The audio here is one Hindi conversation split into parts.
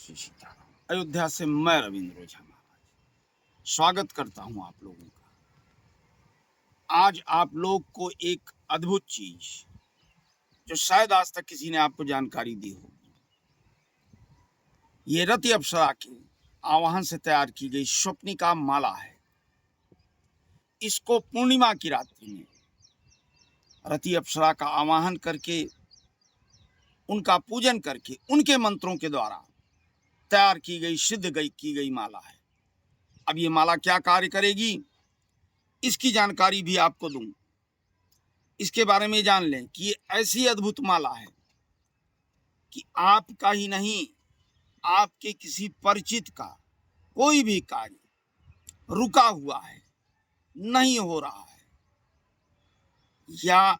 श्री सीताराम। अयोध्या से मैं रविंद्र ओझा महाराज स्वागत करता हूं आप लोगों का। आज आप लोग को एक अद्भुत चीज जो शायद आज तक किसी ने आपको जानकारी दी होगी, ये रति अप्सरा के आवाहन से तैयार की गई स्वप्निका माला है। इसको पूर्णिमा की रात्रि में रति अप्सरा का आवाहन करके, उनका पूजन करके, उनके मंत्रों के द्वारा तैयार की गई, की गई माला है। अब ये माला क्या कार्य करेगी, इसकी जानकारी भी आपको दूं। इसके बारे में जान लें कि ये ऐसी अद्भुत माला है कि आपका ही नहीं, आपके किसी परिचित का कोई भी कार्य रुका हुआ है, नहीं हो रहा है, या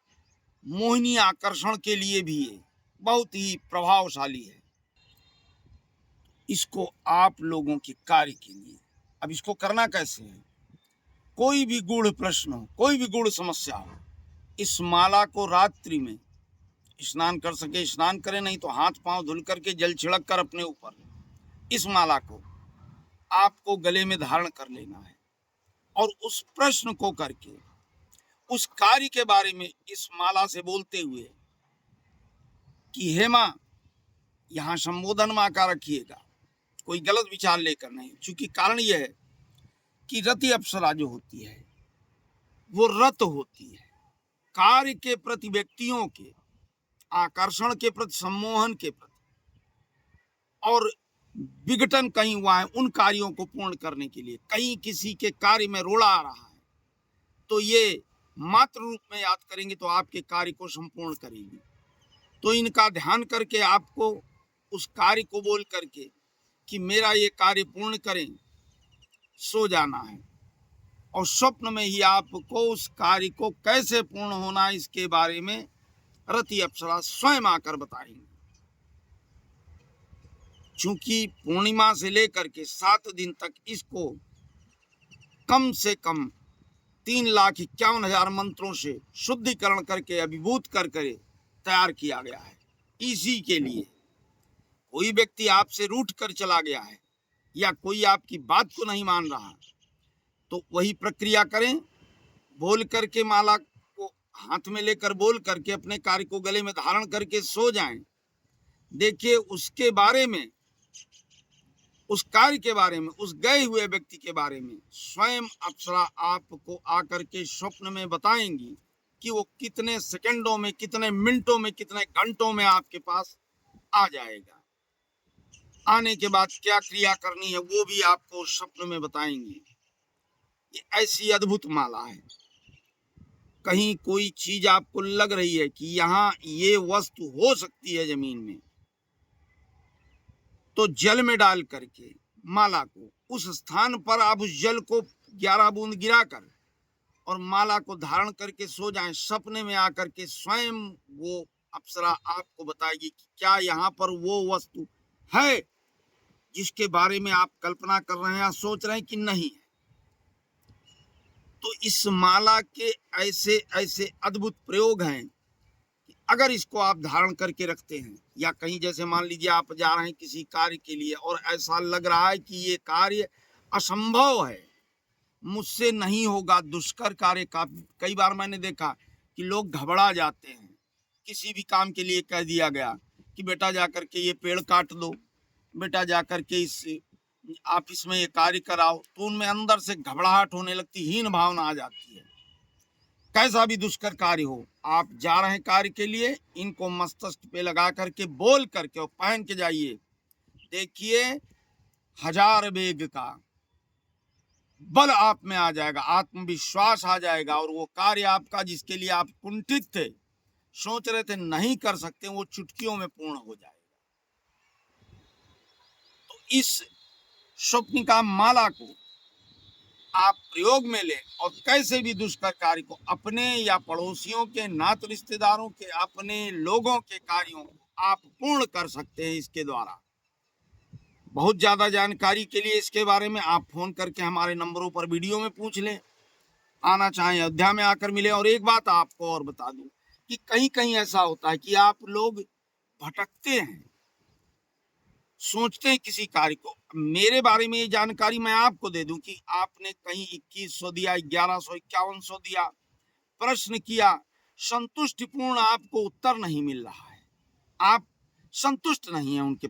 मोहिनी आकर्षण के लिए भी ये बहुत ही प्रभावशाली है। इसको आप लोगों के कार्य के लिए, अब इसको करना कैसे है? कोई भी गूढ़ प्रश्न हो, कोई भी गूढ़ समस्या हो, इस माला को रात्रि में स्नान कर सके स्नान करें, नहीं तो हाथ पांव धुल करके जल छिड़क कर अपने ऊपर इस माला को आपको गले में धारण कर लेना है और उस प्रश्न को करके, उस कार्य के बारे में इस माला से बोलते हुए कि हे मां, यहां संबोधन मां का रखिएगा, कोई गलत विचार लेकर नहीं। चूंकि कारण यह है कि रति अप्सरा जो होती है वो रत होती है कार्य के प्रति, व्यक्तियों के आकर्षण के प्रति, सम्मोहन के प्रति, और विघटन कहीं हुआ है उन कार्यों को पूर्ण करने के लिए, कहीं किसी के कार्य में रोड़ा आ रहा है तो ये मात्र रूप में याद करेंगे तो आपके कार्य को संपूर्ण करेंगे। तो इनका ध्यान करके आपको उस कार्य को बोल करके कि मेरा ये कार्य पूर्ण करें, सो जाना है। और स्वप्न में ही आपको उस कार्य को कैसे पूर्ण होना है इसके बारे में रति अप्सरा स्वयं आकर बताएंगे। चूंकि पूर्णिमा से लेकर के 7 दिन तक इसको कम से कम 3,51,000 मंत्रों से शुद्धिकरण करके, अभिभूत कर तैयार किया गया है। इसी के लिए कोई व्यक्ति आपसे रूठ कर चला गया है या कोई आपकी बात को नहीं मान रहा, तो वही प्रक्रिया करें, बोल करके माला को हाथ में लेकर बोल करके अपने कार्य को गले में धारण करके सो जाएं। देखिए उसके बारे में, उस कार्य के बारे में, उस गए हुए व्यक्ति के बारे में स्वयं अप्सरा आपको आकर के स्वप्न में बताएंगी कि वो कितने सेकंडों में, कितने मिनटों में, कितने घंटों में आपके पास आ जाएगा। आने के बाद क्या क्रिया करनी है वो भी आपको स्वप्न में बताएंगे। ये ऐसी अद्भुत माला है। कहीं कोई चीज आपको लग रही है कि यहाँ ये वस्तु हो सकती है जमीन में, तो जल में डाल करके माला को उस स्थान पर आप उस जल को 11 बूंद गिराकर और माला को धारण करके सो जाएं। सपने में आकर के स्वयं वो अप्सरा आपको बताएगी कि क्या यहाँ पर वो वस्तु है जिसके बारे में आप कल्पना कर रहे हैं या सोच रहे हैं कि नहीं है। तो इस माला के ऐसे ऐसे अद्भुत प्रयोग हैं कि अगर इसको आप धारण करके रखते हैं, या कहीं जैसे मान लीजिए आप जा रहे हैं किसी कार्य के लिए और ऐसा लग रहा है कि ये कार्य असंभव है, मुझसे नहीं होगा, दुष्कर कार्य का, कई बार मैंने देखा कि लोग घबरा जाते हैं। किसी भी काम के लिए कह दिया गया कि बेटा जाकर के ये पेड़ काट दो, बेटा जाकर के इस ऑफिस में ये कार्य कराओ, तो उनमें अंदर से घबराहट होने लगती, हीन भावना आ जाती है। कैसा भी दुष्कर कार्य हो, आप जा रहे हैं कार्य के लिए, इनको मस्तिष्क पे लगा करके बोल करके और पहन के जाइए। देखिए 1000 वेग का बल आप में आ जाएगा, आत्मविश्वास आ जाएगा, और वो कार्य आपका जिसके लिए आप कुंठित थे, सोच रहे थे नहीं कर सकते, वो चुटकियों में पूर्ण हो जाएगा। तो इस स्वप्निका माला को आप प्रयोग में लें और कैसे भी दुष्कर कार्य को, अपने या पड़ोसियों के, नात रिश्तेदारों के, अपने लोगों के कार्यों को आप पूर्ण कर सकते हैं इसके द्वारा। बहुत ज्यादा जानकारी के लिए इसके बारे में आप फोन करके हमारे नंबरों पर वीडियो में पूछ लें। आना चाहें अयोध्या में आकर मिले। और एक बात आपको और बता दूं कि कहीं कहीं ऐसा होता है कि आप लोग भटकते हैं, सोचते हैं किसी कार्य को। मेरे बारे में ये जानकारी मैं आपको दे दूं कि आपने कहीं 2100 दिया, 1151 दिया, प्रश्न किया, संतुष्टिपूर्ण आपको उत्तर नहीं मिल रहा है, आप संतुष्ट नहीं है उनके।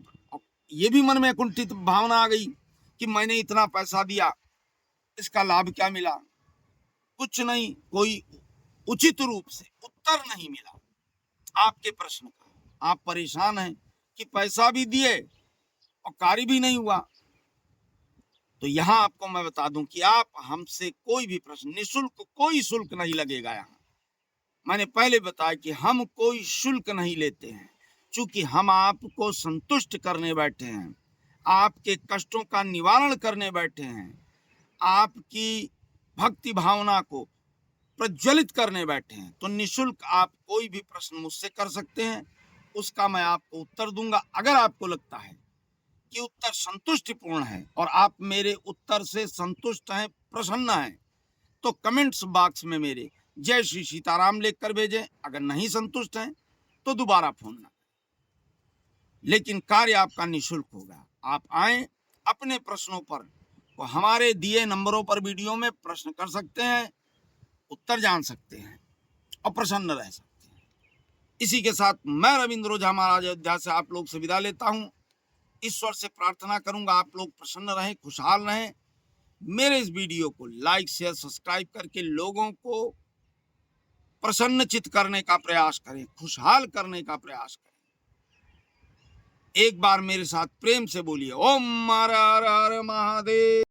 ये भी मन में कुंठित भावना आ गई कि मैंने इतना पैसा दिया, इसका लाभ क्या मिला? कुछ नहीं, कोई उचित रूप से उत्तर नहीं मिला आपके प्रश्न का। आप परेशान हैं कि पैसा भी दिए और कार्य भी नहीं हुआ। तो यहां आपको मैं बता दूं कि आप हमसे कोई भी प्रश्न, निःशुल्क, कोई शुल्क नहीं लगेगा। यहाँ मैंने पहले बताया कि हम कोई शुल्क नहीं लेते हैं, चूंकि हम आपको संतुष्ट करने बैठे हैं, आपके कष्टों का निवारण करने बैठे हैं, आपकी भक्ति भावना को प्रज्वलित करने बैठे हैं। तो निःशुल्क आप कोई भी प्रश्न मुझसे कर सकते हैं, उसका मैं आपको उत्तर दूंगा। अगर आपको लगता है कि उत्तर संतुष्टिपूर्ण है और आप मेरे उत्तर से संतुष्ट हैं, प्रसन्न हैं, तो कमेंट्स बॉक्स में मेरे जय श्री सीताराम लिखकर भेजें। अगर नहीं संतुष्ट हैं तो दोबारा फोन ना, लेकिन कार्य आपका निःशुल्क होगा। आप आए, अपने प्रश्नों पर तो हमारे दिए नंबरों पर वीडियो में प्रश्न कर सकते हैं, उत्तर जान सकते हैं और प्रसन्न रह सकते हैं। इसी के साथ मैं रविंद्र ओझा महाराज अयोध्या से आप लोग से विदा लेता हूं। ईश्वर से प्रार्थना करूंगा आप लोग प्रसन्न रहें, खुशहाल रहें। मेरे इस वीडियो को लाइक, शेयर, सब्सक्राइब करके लोगों को प्रसन्नचित करने का प्रयास करें, खुशहाल करने का प्रयास करें। एक बार मेरे साथ प्रेम से बोलिए, ओम हर हर महादेव।